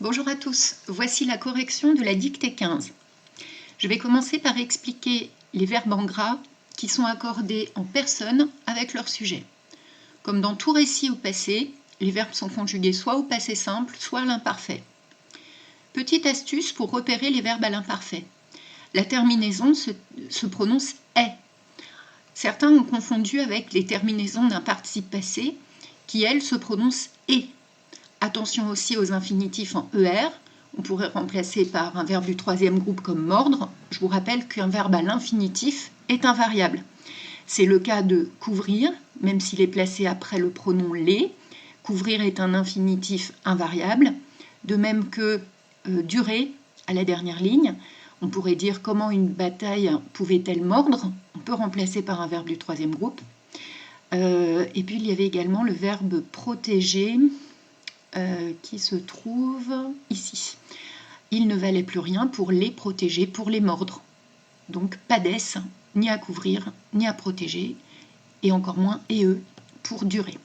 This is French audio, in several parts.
Bonjour à tous, voici la correction de la dictée 15. Je vais commencer par expliquer les verbes en gras qui sont accordés en personne avec leur sujet. Comme dans tout récit au passé, les verbes sont conjugués soit au passé simple, soit à l'imparfait. Petite astuce pour repérer les verbes à l'imparfait. La terminaison se prononce « est ». Certains ont confondu avec les terminaisons d'un participe passé qui, elles, se prononcent « et ». Attention aussi aux infinitifs en ER, on pourrait remplacer par un verbe du troisième groupe comme mordre. Je vous rappelle qu'un verbe à l'infinitif est invariable. C'est le cas de couvrir, même s'il est placé après le pronom les. Couvrir est un infinitif invariable, de même que durer à la dernière ligne. On pourrait dire comment une bataille pouvait-elle mordre. On peut remplacer par un verbe du troisième groupe. Et puis il y avait également le verbe protéger, qui se trouve ici. Il ne valait plus rien pour les protéger, pour les mordre. Donc pas d'ess, ni à couvrir, ni à protéger, et encore moins eux pour durer.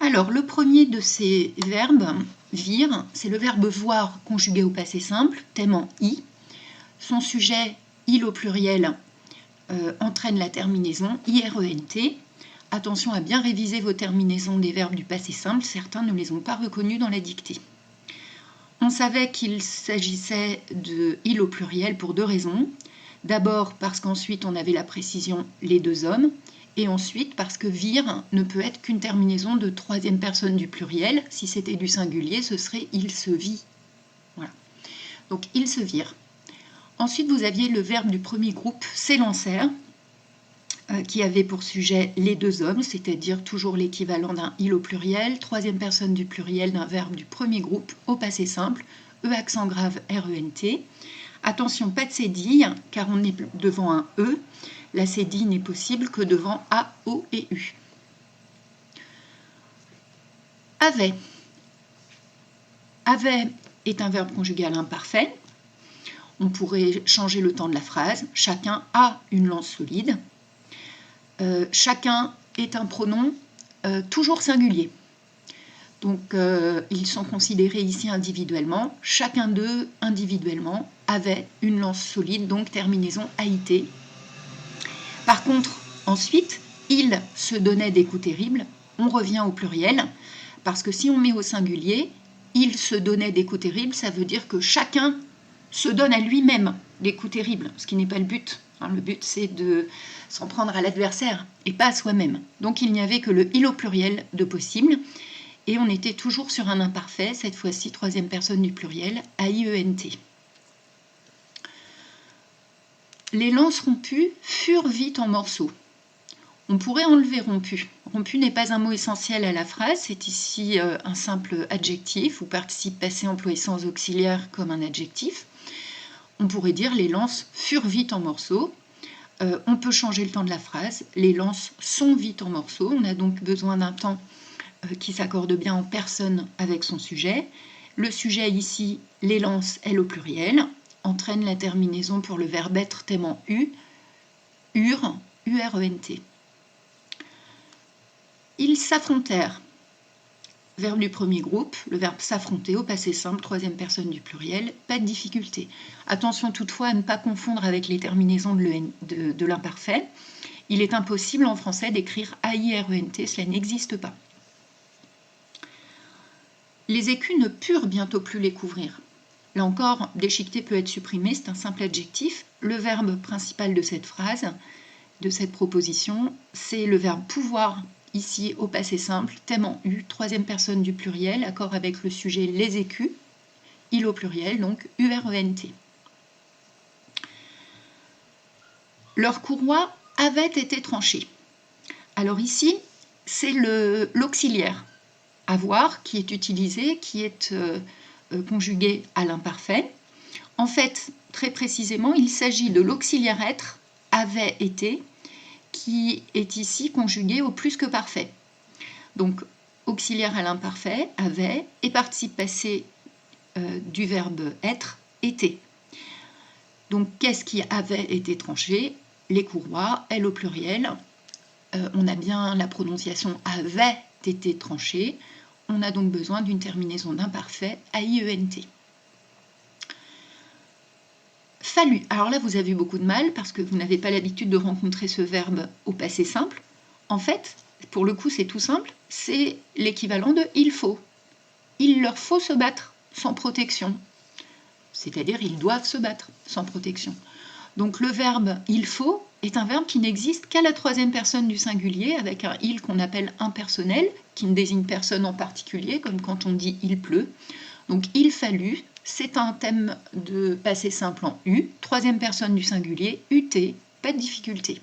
Alors le premier de ces verbes, vir, c'est le verbe voir conjugué au passé simple, thème en i. Son sujet, il au pluriel, entraîne la terminaison irent. Attention à bien réviser vos terminaisons des verbes du passé simple, certains ne les ont pas reconnus dans la dictée. On savait qu'il s'agissait de « il » au pluriel pour deux raisons. D'abord parce qu'ensuite on avait la précision « les deux hommes », et ensuite parce que « vir » ne peut être qu'une terminaison de troisième personne du pluriel. Si c'était du singulier, ce serait « il se vit ». Voilà. Donc « il se vire ». Ensuite, vous aviez le verbe du premier groupe « s'élancèrent », qui avait pour sujet les deux hommes, c'est-à-dire toujours l'équivalent d'un « il » au pluriel, troisième personne du pluriel d'un verbe du premier groupe au passé simple, E accent grave RENT. Attention, pas de cédille, car on est devant un E. La cédille n'est possible que devant A, O et U. Avait. Avait est un verbe conjugué à l'imparfait. On pourrait changer le temps de la phrase. Chacun a une lance solide. Chacun est un pronom toujours singulier. Donc, ils sont considérés ici individuellement. Chacun d'eux, individuellement, avait une lance solide, donc terminaison AIT. Par contre, ensuite, il se donnait des coups terribles. On revient au pluriel, parce que si on met au singulier, il se donnait des coups terribles, ça veut dire que chacun se donne à lui-même des coups terribles, ce qui n'est pas le but. Le but, c'est de s'en prendre à l'adversaire et pas à soi-même. Donc, il n'y avait que le « il » au pluriel de possible. Et on était toujours sur un imparfait, cette fois-ci, troisième personne du pluriel, AIENT. Les lances rompues furent vite en morceaux. On pourrait enlever rompu. Rompu n'est pas un mot essentiel à la phrase, c'est ici un simple adjectif ou participe passé employé sans auxiliaire comme un adjectif. On pourrait dire les lances furent vite en morceaux. On peut changer le temps de la phrase. Les lances sont vite en morceaux. On a donc besoin d'un temps qui s'accorde bien en personne avec son sujet. Le sujet ici, les lances, elle au pluriel, entraîne la terminaison pour le verbe être thème en U, URENT. Ils s'affrontèrent. Verbe du premier groupe, le verbe s'affronter au passé simple, troisième personne du pluriel, pas de difficulté. Attention toutefois à ne pas confondre avec les terminaisons de l'imparfait. Il est impossible en français d'écrire AIRENT, cela n'existe pas. Les écus ne purent bientôt plus les couvrir. Là encore, déchiqueter peut être supprimé, c'est un simple adjectif. Le verbe principal de cette phrase, de cette proposition, c'est le verbe pouvoir, ici au passé simple, thème en U, troisième personne du pluriel, accord avec le sujet les écus, il au pluriel, donc URENT. Leur courroie avait été tranchée. Alors ici, c'est l'auxiliaire avoir qui est utilisé, qui est conjugué à l'imparfait. En fait, très précisément, il s'agit de l'auxiliaire être, avait été, qui est ici conjugué au plus que parfait. Donc, auxiliaire à l'imparfait, avait, et participe passé du verbe être, était. Donc, qu'est-ce qui avait été tranché? Les courroies, elle au pluriel. On a bien la prononciation avait été tranchée. on a donc besoin d'une terminaison d'imparfait AIENT. Fallu. Alors là, vous avez eu beaucoup de mal parce que vous n'avez pas l'habitude de rencontrer ce verbe au passé simple. En fait, pour le coup, c'est tout simple. C'est l'équivalent de « il faut ». Il leur faut se battre sans protection. C'est-à-dire, ils doivent se battre sans protection. Donc le verbe « il faut » est un verbe qui n'existe qu'à la troisième personne du singulier, avec un « il » qu'on appelle impersonnel, qui ne désigne personne en particulier, comme quand on dit « il pleut ». Donc « il fallut », c'est un thème de passé simple en « u », troisième personne du singulier, « ut », pas de difficulté.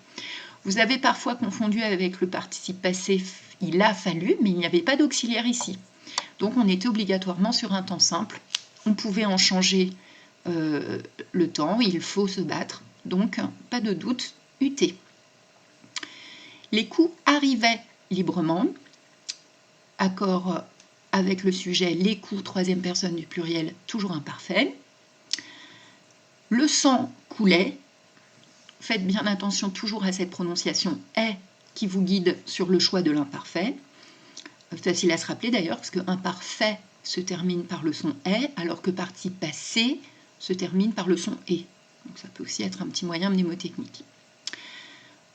Vous avez parfois confondu avec le participe passé « il a fallu », mais il n'y avait pas d'auxiliaire ici. Donc on était obligatoirement sur un temps simple. On pouvait en changer le temps, il faut se battre. Donc pas de doute, ut. Les coups arrivaient librement. Accord avec le sujet, les coups, troisième personne du pluriel, toujours imparfait. Le sang coulait. Faites bien attention toujours à cette prononciation « est » qui vous guide sur le choix de l'imparfait. Facile à se rappeler d'ailleurs, parce que imparfait se termine par le son « est », alors que participe passé se termine par le son « est ». Donc ça peut aussi être un petit moyen mnémotechnique.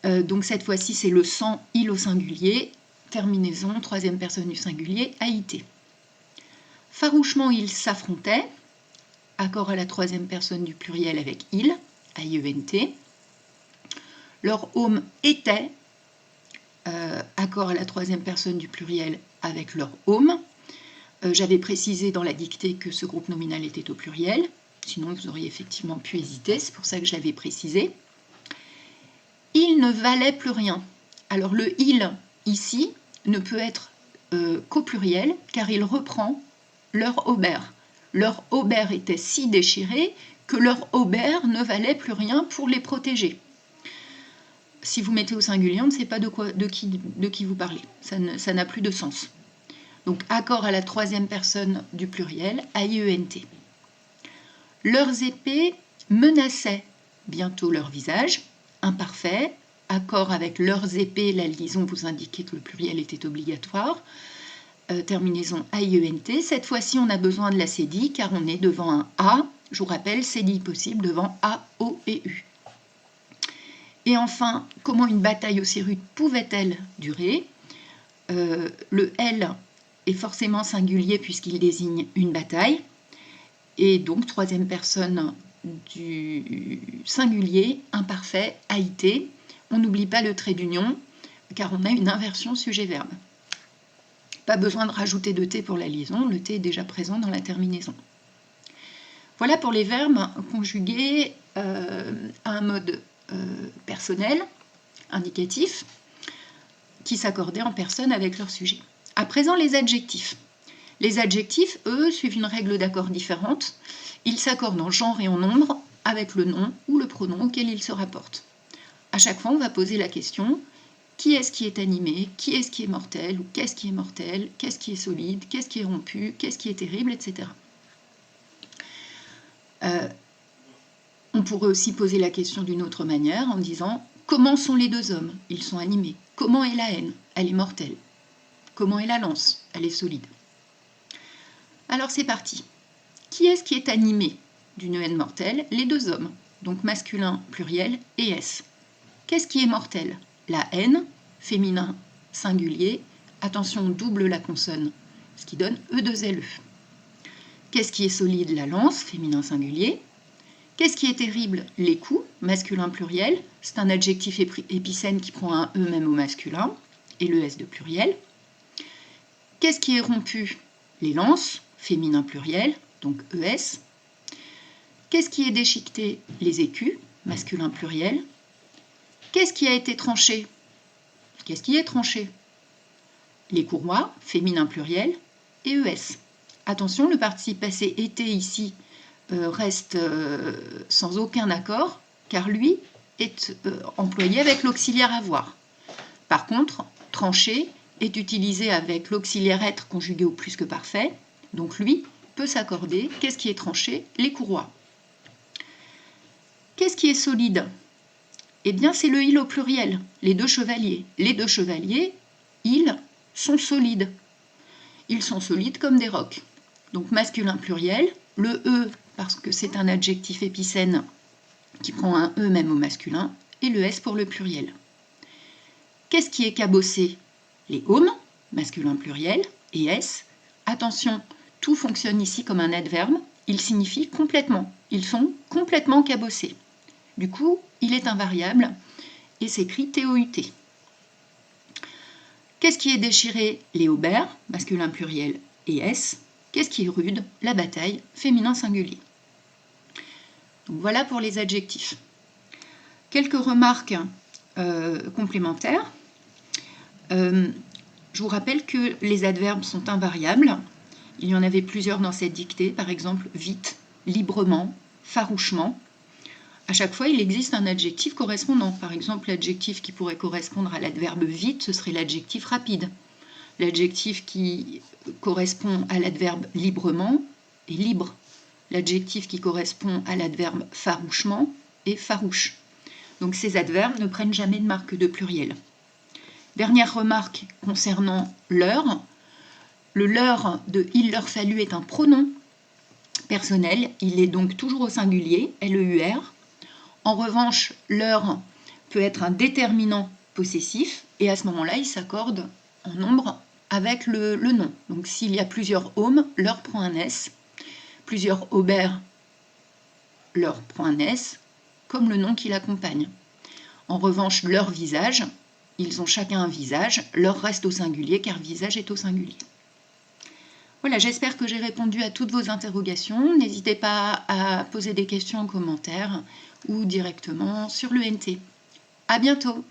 Donc cette fois-ci, c'est le sang, il au singulier, terminaison, troisième personne du singulier, AIT. Farouchement, ils s'affrontaient, accord à la troisième personne du pluriel avec il, AIENT. Leur home était, accord à la troisième personne du pluriel avec leur home. J'avais précisé dans la dictée que ce groupe nominal était au pluriel, sinon vous auriez effectivement pu hésiter, c'est pour ça que je l'avais précisé. Il ne valait plus rien. Alors le « il » ici ne peut être qu'au pluriel, car il reprend leur aubert. Leur aubert était si déchiré que leur aubert ne valait plus rien pour les protéger. Si vous mettez au singulier, on ne sait pas de qui vous parlez. Ça n'a plus de sens. Donc, accord à la troisième personne du pluriel, AIENT. Leurs épées menaçaient bientôt leur visage, imparfait. Accord avec leurs épées, la liaison vous indiquait que le pluriel était obligatoire. Terminaison AIENT. Cette fois-ci, on a besoin de la cédille car on est devant un A. Je vous rappelle, cédille possible devant A, O et U. Et enfin, comment une bataille aussi rude pouvait-elle durer? Le L est forcément singulier puisqu'il désigne une bataille. Et donc, troisième personne du singulier, imparfait, AIT. On n'oublie pas le trait d'union, car on a une inversion sujet-verbe. Pas besoin de rajouter de T pour la liaison, le T est déjà présent dans la terminaison. Voilà pour les verbes conjugués à un mode personnel, indicatif, qui s'accordaient en personne avec leur sujet. À présent, les adjectifs. Les adjectifs, eux, suivent une règle d'accord différente. Ils s'accordent en genre et en nombre avec le nom ou le pronom auquel ils se rapportent. À chaque fois, on va poser la question « qui est-ce qui est animé ? Qui est-ce qui est mortel ? Ou qu'est-ce qui est mortel ? Qu'est-ce qui est solide ? Qu'est-ce qui est rompu ? Qu'est-ce qui est terrible ? Etc. On pourrait aussi poser la question d'une autre manière en disant « comment sont les deux hommes ? Ils sont animés. Comment est la haine ? Elle est mortelle. Comment est la lance ? Elle est solide. » Alors c'est parti. Qui est-ce qui est animé d'une haine mortelle? Les deux hommes, donc masculin pluriel et S. Qu'est-ce qui est mortel? La haine, féminin singulier. Attention, on double la consonne, ce qui donne E2LE. Qu'est-ce qui est solide? La lance, féminin singulier. Qu'est-ce qui est terrible? Les coups, masculin pluriel. C'est un adjectif épicène qui prend un E même au masculin, et le S de pluriel. Qu'est-ce qui est rompu? Les lances, féminin pluriel, donc ES. Qu'est-ce qui est déchiqueté? Les écus, masculin pluriel. Qu'est-ce qui a été tranché? Qu'est-ce qui est tranché? Les courroies, féminin pluriel, et ES. Attention, le participe passé été ici reste sans aucun accord, car lui est employé avec l'auxiliaire avoir. Par contre, tranché est utilisé avec l'auxiliaire être conjugué au plus que parfait, donc lui peut s'accorder. Qu'est-ce qui est tranché? Les courroies. Qu'est-ce qui est solide? Eh bien, c'est le il au pluriel, les deux chevaliers. Les deux chevaliers, ils sont solides. ils sont solides comme des rocs. Donc masculin pluriel, le E parce que c'est un adjectif épicène qui prend un E même au masculin, et le S pour le pluriel. Qu'est-ce qui est cabossé? Les hommes, masculin pluriel, et S. Attention, tout fonctionne ici comme un adverbe, il signifie complètement. Ils sont complètement cabossés. Du coup, il est invariable et s'écrit TOUT. Qu'est-ce qui est déchiré? Les haubers, masculin pluriel, et S. Qu'est-ce qui est rude? La bataille, féminin singulier. Donc voilà pour les adjectifs. Quelques remarques complémentaires. Je vous rappelle que les adverbes sont invariables. Il y en avait plusieurs dans cette dictée, par exemple vite, librement, farouchement. À chaque fois, il existe un adjectif correspondant. Par exemple, l'adjectif qui pourrait correspondre à l'adverbe vite, ce serait l'adjectif rapide. L'adjectif qui correspond à l'adverbe librement est libre. L'adjectif qui correspond à l'adverbe farouchement est farouche. Donc ces adverbes ne prennent jamais de marque de pluriel. Dernière remarque concernant leur. Le leur de « il leur fallut » est un pronom personnel. Il est donc toujours au singulier, LEUR. En revanche, leur peut être un déterminant possessif et à ce moment-là, il s'accorde en nombre avec le nom. Donc s'il y a plusieurs hommes, leur prend un S. Plusieurs aubers, leur prend un S, comme le nom qui l'accompagne. En revanche, leur visage, ils ont chacun un visage, leur reste au singulier car visage est au singulier. Voilà, j'espère que j'ai répondu à toutes vos interrogations. N'hésitez pas à poser des questions en commentaire ou directement sur le NT. À bientôt!